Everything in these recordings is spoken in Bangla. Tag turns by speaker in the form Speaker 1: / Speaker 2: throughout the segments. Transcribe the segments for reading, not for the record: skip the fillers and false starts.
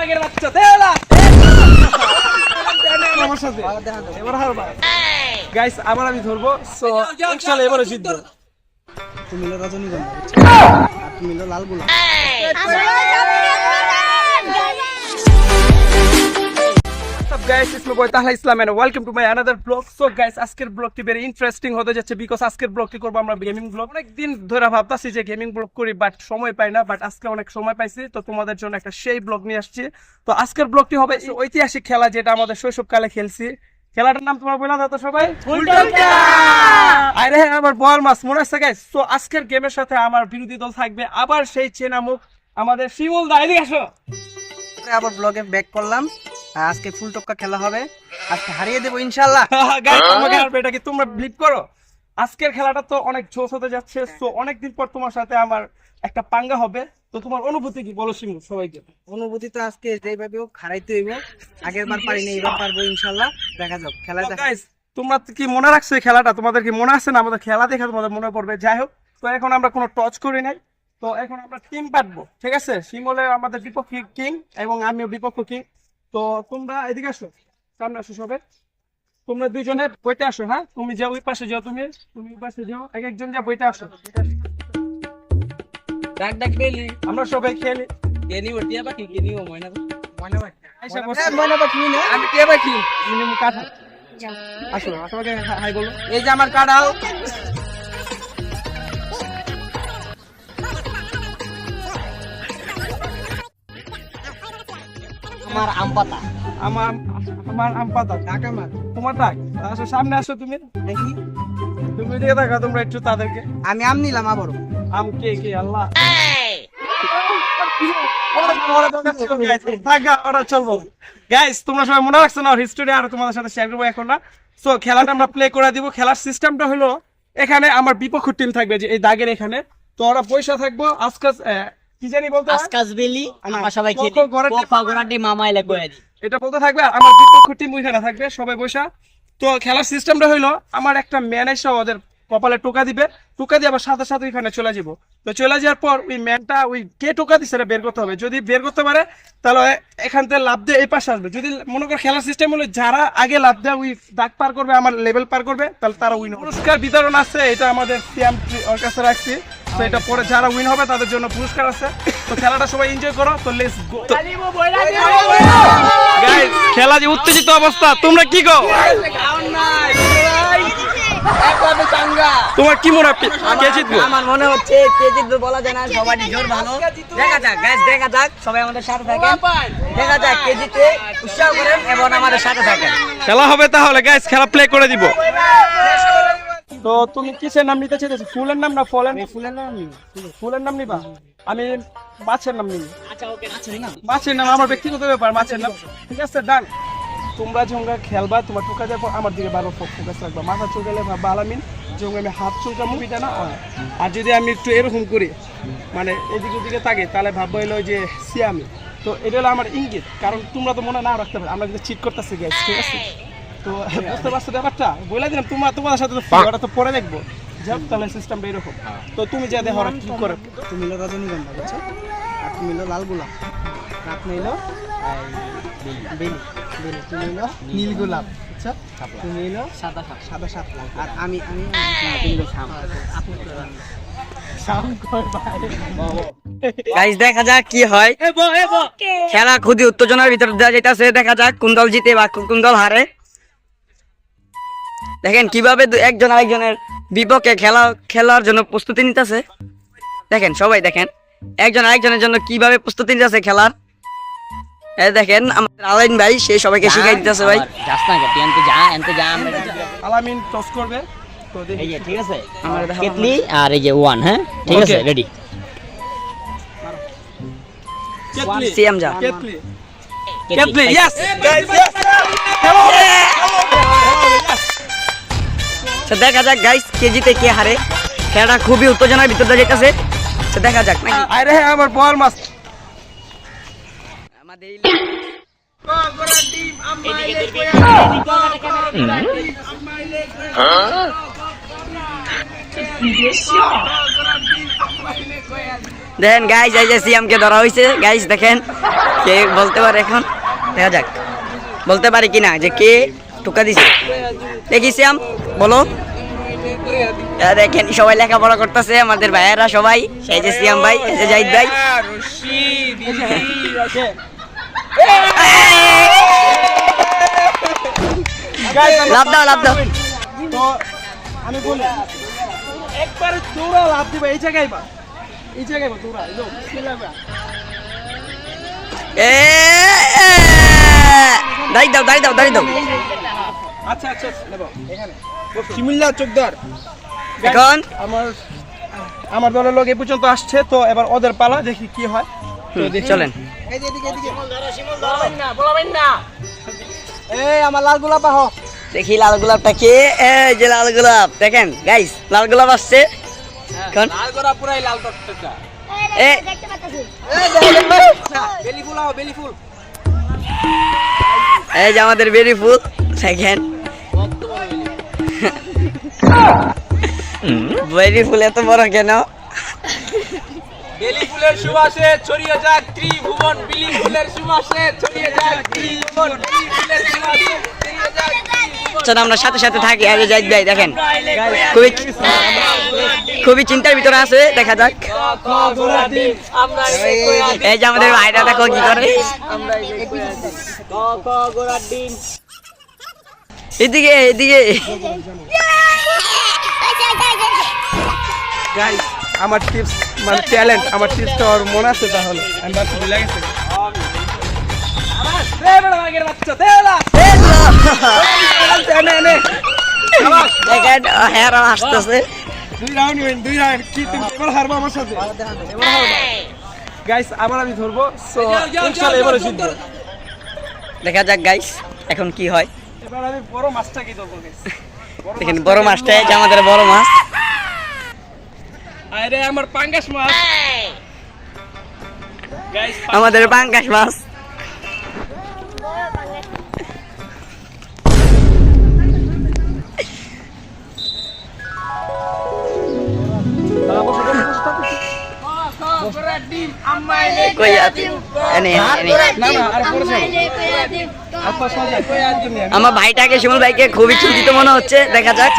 Speaker 1: বাঘের বাচ্চা দে না আমার সাথে এবার হারবা গাইস আবার আমি ধরবো সো ইনশাআল্লাহ এবারে জিতবো
Speaker 2: তুমি হলো রজনীগন্ধা আর তুমি হলো লাল গোলাপ
Speaker 1: guys it's my boy Taha Islam and welcome to my another vlog so guys আজকের ব্লগটি very interesting হতে যাচ্ছে বিকজ আজকের ব্লগটি করব আমরা গেমিং ব্লগ অনেক দিন ধরে ভাবতাছি যে গেমিং ব্লগ করি বাট সময় পাই না বাট আজকে অনেক সময় পাইছি তো তোমাদের জন্য একটা সেই ব্লগ নিয়ে আসছি তো আজকের ব্লগটি হবে ঐতিহাসিক খেলা যেটা আমাদের শৈশবকালে খেলছি খেলাটার নাম তোমরা বলে দাও তো সবাই ফুলটঙ্কা আরে আমার বল মাছ মনে আছে গাইস তো আজকের গেমের সাথে আমার বিরোধী দল থাকবে আবার সেই চেনা মুখ আমাদের শিমুল দা এদিকে আসো
Speaker 2: আবার ব্লগে ব্যাক করলাম আজকে ফুলটক্কা খেলা হবে আজকে হারিয়ে দেব ইনশাআল্লাহ
Speaker 1: গাইস তোমাকে হারবে এটা কি তোমরা বিলিভ করো আজকের খেলাটা তো অনেক জোশ হতে যাচ্ছে সো অনেক দিন পর তোমার সাথে আমার একটা পাঙ্গা হবে তো তোমার অনুভূতি কি বলো শিমুল সবাইকে
Speaker 2: অনুভূতি তো আজকে যেভাবে হোক হারাইতে হইব আগের বার পারিনি এবার পারবো ইনশাআল্লাহ দেখা যাক খেলা
Speaker 1: গাইস তোমরা কি মনে রাখছো এই খেলাটা তোমাদের কি মনে আছে না আমাদের খেলা দেখে তোমাদের মনে পড়বে যাই হোক তো এখন আমরা কোনো টচ করি নাই তো এখন আমরা টিম পাতবো ঠিক আছে শিমুলে আমাদের বিপক্ষে কিং এবং আমিও বিপক্ষ কিং তো তোমরা এদিকে আসো সামনে আসো সবাই তোমরা দুইজনে বইতে আসো হ্যাঁ তুমি যাও ওই পাশে যাও তুমি ওই পাশে যাও এক একজন যা বইতে আসো
Speaker 2: ডাক ডাক বেলি
Speaker 1: আমরা সবাই খেলি
Speaker 2: কেনি ওটিয়া বাকি কেনি ও ময়না
Speaker 1: ময়না ভাই আইসা বসো
Speaker 2: ময়না বাকি না
Speaker 1: আমি কে বাকি তুমি মুখ কাটা আসো সবাইকে হাই বলো
Speaker 2: এই যে আমার কাড়াও আমার আম পাতা
Speaker 1: আমার আম পাতা
Speaker 2: ঢাকা মাছ
Speaker 1: তোমার ডাক আসো সামনে আসো তুমি
Speaker 2: দেখি
Speaker 1: তুমি দিকে থাকো তোমরা একটু তাদেরকে
Speaker 2: আমি আম নিলাম আবারও
Speaker 1: আম কে কে আল্লাহ গাইস তোমরা সবাই মনে রাখছো না হিস্টোরি আর তোমাদের সাথে শেয়ার করবো এখন না সো খেলাটা আমরা প্লে করে দিব খেলার সিস্টেমটা হলো এখানে আমার বিপক্ষ টিম থাকবে যে এই দাগের এখানে তো ওরা পয়সা থাকবো আজকে কি জানি বলতে
Speaker 3: আজকাজ বেলি আমরা সবাই খেলি পাগরাটি মামাইলে কইয়া দি
Speaker 1: এটা বলতে থাকবে আর আমার বিপক্ষ টিম ওইখানে থাকবে সবাই বসা তো খেলার সিস্টেমটা হইলো আমার একটা ম্যান এসে ওদের কপালে টোকা দিবে টোকা দিয়ে আবার সাথে সাথে ওইখানে চলে যাবো তো চলে যাওয়ার পর ওই ম্যানটা ওই কে টোকা দিচ্ছে বের করতে হবে যদি বের করতে পারে তাহলে এখান থেকে লাভ দিয়ে এই পাশে আসবে যদি মনে করো খেলার সিস্টেম হলো যারা আগে লাভ দেয় ওই দাগ পার করবে আমার লেভেল পার করবে তাহলে তারা উইন হবে পুরস্কার বিতরণ আছে এটা আমাদের সিএম ওর কাছে রাখছি তো এটা পরে যারা উইন হবে তাদের জন্য পুরস্কার আছে তো খেলাটা সবাই এনজয় করো তো লেটস গো গাইস খেলা যে উত্তেজিত অবস্থা তোমরা কি গো তোমার কি মনে হয় কে জিতবে
Speaker 3: আমার মনে হচ্ছে কে জিতবে বলা যায় না সবাই জোর ভালো দেখা যাক গাইস দেখা যাক সবাই আমাদের সাথে থাকেন দেখা যাক কে জিতে উৎসাহ করেন এবং আমাদের সাথে থাকেন
Speaker 1: খেলা হবে তাহলে গাইস খেলা প্লে করে দিব তো তুমি কিসের নাম নিতে চাইছো ফুলের নাম না ফলের
Speaker 2: ফুলের নাম
Speaker 1: ফুলের নাম নিবা আমি মাছের নাম নিব
Speaker 3: আচ্ছা ওকে আচ্ছা না
Speaker 1: মাছের নাম আমার ব্যক্তিগত ব্যাপার মাছের নাম ঠিক আছে ডান তোমরা যখন খেলবা তোমার টোকা যাওয়ার পর আমার দিকে বারো ফোকাস রাখবা মাথা চুলকালে ভাববা আলামিন যখন আমি হাত চুলকা মুভিটা না আর যদি আমি একটু এরকম করি মানে এদিকে ওদিকে থাকে তাহলে ভাববো হলো যে সিয়ামি তো এটা হলো আমার ইঙ্গিত কারণ তোমরা তো মনে না রাখতে পারো আমরা কিন্তু চিট করতেছি গ্যাস ঠিক আছে তো বুঝতে পারছো ব্যাপারটা বলে দিলাম তোমার সাথে তো ওটা তো পরে দেখবো যাও তাহলে সিস্টেমটা এরকম তো তুমি যা দেখো কি করে
Speaker 2: তুমি হলো রজনীগন্ধা বুঝছো আর তুমি হলো লাল গোলাপ আপনি হলো বেলি বেলি তুমি হলো নীল গোলাপ বুঝছো তুমি হলো
Speaker 3: সাদা
Speaker 2: সাদা শাপলা আর আমি তুমি হলো শাম শাম কই ভাই
Speaker 3: গাইস দেখা যাক কি হয় খেলা খুবই উত্তেজনার ভিতর দেওয়া যাইতাছে দেখা যাক কোন দল জিতে বা কোন দল হারে দেখেন কিভাবে একজন আরেকজনের বিপক্ষে খেলার জন্য প্রস্তুতি নিতেছে দেখেন সবাই দেখেন একজন আরেকজনের জন্য কিভাবে প্রস্তুতি নিতেছে খেলার দেখেন আমাদের আলাইন ভাই সে সবাইকে শিখাই দিতেছে ভাই
Speaker 1: আলামিন টস করবে তো
Speaker 3: এই যে ঠিক আছে আমাদের কেটলি আর এই যে ওয়ান হ্যাঁ ঠিক আছে রেডি
Speaker 1: কেটলি
Speaker 3: সিএম যা
Speaker 1: kettle kettle yes guys yes
Speaker 3: তো দেখা যাক গাইস কে জিতে কে হারে খেলাটা খুবই উত্তেজনার ভিতর দিয়ে যাইতেছে তো দেখা যাক নাকি
Speaker 1: আরে আমার বল মাছ
Speaker 3: আমাদের দেখেন গাইস, এই যে সিয়ামকে ধরা হয়েছে গাইস, দেখেন কে বলতে পারে এখন, দেখা যাক বলতে পারে কিনা যে কে টোকা দিছে। দেখি সিয়াম বলো। দেখেন সবাই লেখাপড়া করতেছে আমাদের ভাইয়েরা সবাই, এই যে সিয়াম ভাই, এই যে জাহিদ ভাই। লাভ দাও লাভ দাও।
Speaker 1: তো আমি বলি একবার তোরা লাভ দিবা এই জায়গায় বা তোরা
Speaker 3: দাঁড়ি দাও দাঁড়ি দাও দাঁড়ি দাও।
Speaker 1: আচ্ছা আচ্ছা নেব এখানে শিমুল্লাহ চোখদার।
Speaker 3: এখন
Speaker 1: আমার দলের লোক এই পর্যন্ত আসছে, তো এবার ওদের পালা, দেখি কি হয়।
Speaker 3: চলেন।
Speaker 2: এই আমার লাল গোলাপ আহ
Speaker 3: দেখি লাল গোলাপটা কে, এই যে লাল গোলাপ, দেখেন গাইস লাল গোলাপ আসছে এখন।
Speaker 1: লাল গোলাপ পুরাই লাল টকটকা।
Speaker 3: এ
Speaker 1: বেলি ফুল আও, বেলি ফুল।
Speaker 3: এই যে আমাদের বেরি ফুল, দেখেন বেরি ফুল এত বড় কেন?
Speaker 1: বেলি ফুলের সুবাসে ছড়িয়ে যাক ত্রিভুবন, বেলি ফুলের সুবাসে ছড়িয়ে যাক ত্রিভুবন, বেলি ফুলের সুবাসে ছড়িয়ে যাক ত্রিভুবন।
Speaker 3: চল আমরা সাথে সাথে থাকি। আগে যাই ভাই, দেখেন খুবই চিন্তার ভিতরে আছে, দেখা যাক। এই যে আমাদের ভাইরা দেখো কি করে, এদিকে এদিকে।
Speaker 1: গাইস আমার টিপস মানে ট্যালেন্ট, আমার টিপসটা ওর মনে আছে, তাহলে আমি বাস ভুলে গেছি।
Speaker 3: দেখেন হ্যাঁ আসতেছে।
Speaker 1: দুই রাউন্ড কি তুমি এবার হারবা আমার সাথে? গাইস আবার আমি ধরবো, সো ইনশাআল্লাহ এবারে জিতবো।
Speaker 3: দেখা যাক গাইস এখন কি হয়।
Speaker 1: এবার আমি বড় মাছটা কি ধরবো গাইস।
Speaker 3: দেখেন বড় মাছটা, এই যে আমাদের বড় মাছ।
Speaker 1: আরে আমার পাঙ্গাস মাছ গাইস,
Speaker 3: আমাদের পাঙ্গাস মাছ। কই আছি? এনে এনে।
Speaker 1: না না আর পরে যাবো। আচ্ছা সোজা কই আর তুমি
Speaker 3: আমার ভাইটাকে, শিমুল ভাইকে খুবই চিন্তিত মনে হচ্ছে, দেখা যাক।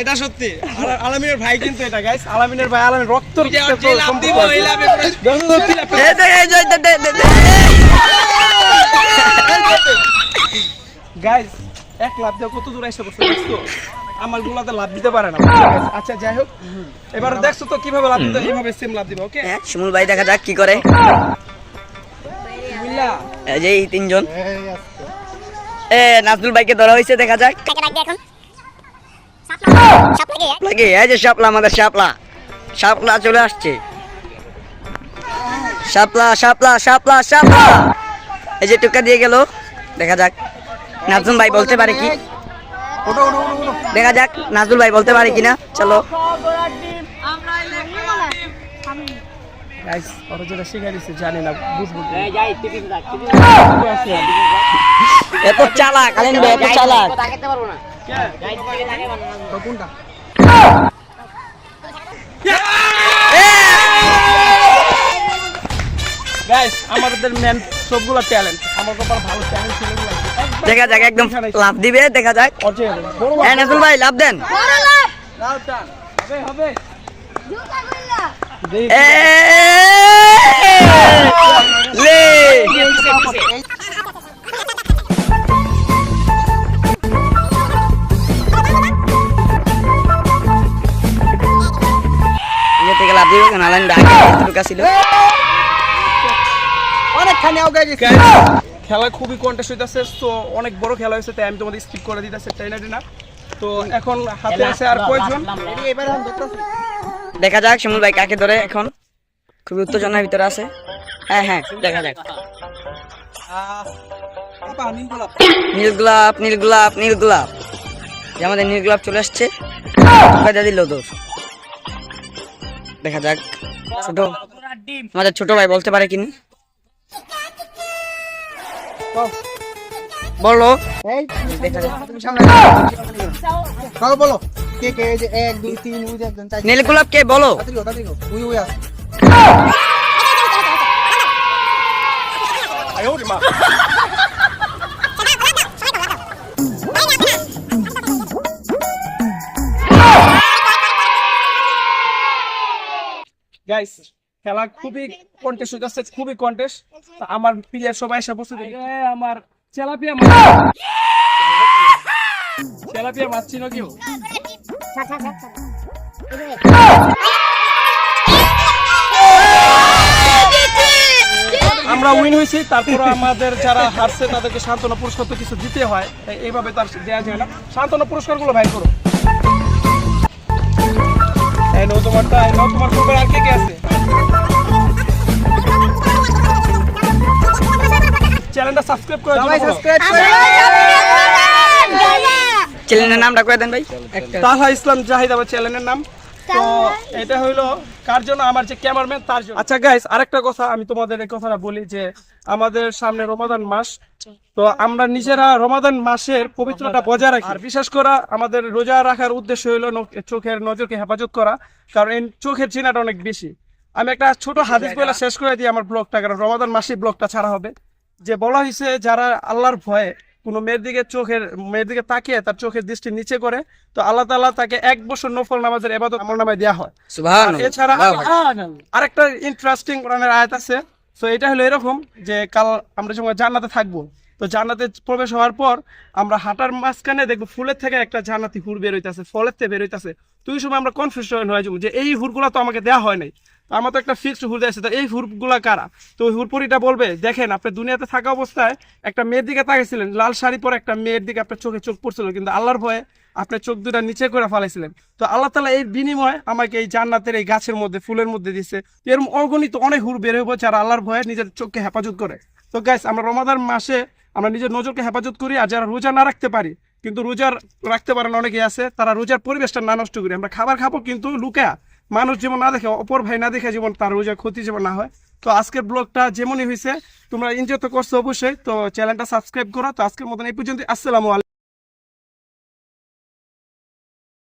Speaker 1: এটা সত্যি আলামিনের ভাই, কিন্তু এটা গাইস আলামিনের ভাই, আলামিন রক্ত গাইস এক লাভ দিয়ে কত দূর এসে বসে দেখছো, আমার গুলাতে লাভ দিতে পারে না। আচ্ছা যাই হোক, এবার দেখছো তো কিভাবে লাভ দিতে, এইভাবে সেম লাভ দিবে। ওকে
Speaker 3: শিমুল ভাই দেখা যাক কি করে।
Speaker 1: বুঝলা
Speaker 3: এই যে এই তিনজন, নাজরুল ভাইকে ধরা হয়েছে, দেখা যাক। লাগে এই যে শাপলা, আমাদের শাপলা, শাপলা চলে আসছে। শাপলা শাপলা শাপলা শাপলা, এই যে টুকা দিয়ে গেল, দেখা যাক নাজরুল ভাই বলতে পারে কি, দেখা যাক নাজরুল ভাই বলতে পারে কিনা। চলো
Speaker 1: গাইস ওরা যেটা শিখাই দিচ্ছে জানি না, বুঝবো
Speaker 3: এত চালাক, আলেন ভাই এত চালাক।
Speaker 1: কোনটা গাইস আমাদের মেন সবগুলো ট্যালেন্ট, আমার কপাল ভালো ট্যালেন্ট ছেলেগুলো আছে।
Speaker 3: দেখা যাক একদম লাভ দিবে, দেখা যাক। নাজরুল ভাই লাভ দেন।
Speaker 1: লাভ টান হবে হবে।
Speaker 3: লে থেকে লাভ দিবে কেন? আলেন ভাই ঢুকা ছিল,
Speaker 2: অনেকখানি আগে গেছে।
Speaker 1: খেলা খুবই কন্টেস্ট হইতাছে, তো অনেক বড় খেলা হয়েছে, তাই আমি তোমাদের স্কিপ করে দিতেছি টাইনারি না। তো এখন হাতে আছে আর কয়জন,
Speaker 2: এবার আমি ধরতেছি।
Speaker 3: দেখা যাক শিমুল ভাই কাকে ধরে। এখন খুবই উত্তেজনার ভিতরে আছে। হ্যাঁ হ্যাঁ দেখা যাক। নীল গোলাপ নীল গোলাপ নীল গোলাপ, যে আমাদের নীল গোলাপ চলে আসছে, দিল দোষ। দেখা যাক ছোট আমাদের ছোট ভাই বলতে পারে কিনা বলো
Speaker 2: এই
Speaker 3: দেখা যাক
Speaker 2: তুমি সামনে বলো বলো কে কে এই যে 1 2 3 ওই যে একজন চাই
Speaker 3: নীল গোলাপ কে বলো
Speaker 2: তাড়াতাড়ি গো ওই ওই আছে
Speaker 1: গাইস খেলা খুবই কন্টেস্ট হচ্ছে, খুবই কন্টেস্ট। আমার প্লেয়ার সবাই এসে বসে আমার তেলাপিয়া মাছ, তেলাপিয়া মাছ ছিল কেউ? আমরা উইন হয়েছি, তারপর আমাদের যারা হারছে তাদেরকে সান্ত্বনা পুরস্কার তো কিছু দিতে হয়, এইভাবে তার দেওয়া যায় না। সান্ত্বনা পুরস্কার গুলো ভাই করো। এই নাও তোমারটা, এই নাও তোমার গ্রুপের আর কে কে আছে? চ্যানেলটা সাবস্ক্রাইব করে
Speaker 2: সবাই
Speaker 1: দিও।
Speaker 2: সাবস্ক্রাইব করে
Speaker 3: চ্যানেলের নামটা কয়ে দেন ভাই
Speaker 1: তাহা ইসলাম জাহিদ আমার চ্যানেলের নাম। তো এটা হইলো কার জন্য? আমার যে ক্যামেরাম্যান তার জন্য। আচ্ছা গাইস, আরেকটা কথা আমি তোমাদের এই কথাটা বলি যে আমাদের সামনে রমাদান মাস, তো আমরা নিজেরা রমাদান মাসের পবিত্রতা বজায় রাখি। আর বিশেষ করে আমাদের রোজা রাখার উদ্দেশ্য হইলো চোখের নজরকে হেফাজত করা, কারণ এই চোখের চিনাটা অনেক বেশি। আমি একটা ছোট হাদিস বলে শেষ করে দিই আমার ব্লগটা, কারণ রমাদান মাসে ব্লগটা ছাড়া হবে। যে বলা হয়েছে যারা আল্লাহর ভয়ে কোনো মেয়ের দিকে তাকিয়ে তার চোখের দৃষ্টি নিচে করে, তো আল্লাহ তাআলা তাকে 1 বছর নফল নামাজের ইবাদত আমলনামায় দেওয়া হয়।
Speaker 3: সুবহানাল্লাহ।
Speaker 1: এছাড়া আরেকটা ইন্টারেস্টিং কোরআনের আয়াত আছে। তো এটা হলো এরকম যে কাল আমরা যখন জান্নাতে থাকবো, তো জান্নাতে প্রবেশ হওয়ার পর আমরা হাঁটার মাঝখানে দেখবো ফুলের থেকে একটা জান্নাতি হুর বের হইতেছে, ফলের থেকে বের হইতেছে। তো ওই সময় আমরা কনফিউশন হয়ে যাবো যে এই হুরগুলা তো আমাকে দেওয়া হয় নাই, আমার তো একটা ফিক্সড হুর দিয়েছে, তো এই হুরগুলা কারা? তো ওই হুরপুরিটা বলবে, দেখেন আপনি দুনিয়াতে থাকা অবস্থায় একটা মেয়ের দিকে তাকিয়েছিলেন, লাল শাড়ি পরে একটা মেয়ের দিকে আপনার চোখে চোখ পড়ছিল, কিন্তু আল্লাহর ভয়ে আপনার চোখ দুটা নিচে করে ফেলাইছিলেন। তো আল্লাহ তাআলা এর বিনিময়ে আমাকে এই জান্নাতের এই গাছের মধ্যে ফুলের মধ্যে দিচ্ছে। এরকম অগণিত অনেক হুর বের হইব যারা আল্লাহর ভয়ে নিজের চোখকে হেফাজত করে। তো গাইস, আমরা রমাদান মাসে আমরা নিজের নজরকে হেফাজত করি, আর যারা রোজা না রাখতে পারি, কিন্তু রোজার রাখতে পারেন অনেকেই আছে, তারা রোজার পরিবেশটা না নষ্ট করি। আমরা খাবার খাবো কিন্তু লুকা, মানুষ যেমন না দেখে, অপর ভাই না দেখে যেমন তার রোজা ক্ষতি যেমন না হয়। তো আজকের ব্লগটা যেমনই হয়েছে তোমরা এনজয় তো করছো অবশ্যই। তো চ্যানেলটা সাবস্ক্রাইব করো। তো আজকের মতন এই পর্যন্ত, আসসালামু আলাইকুম।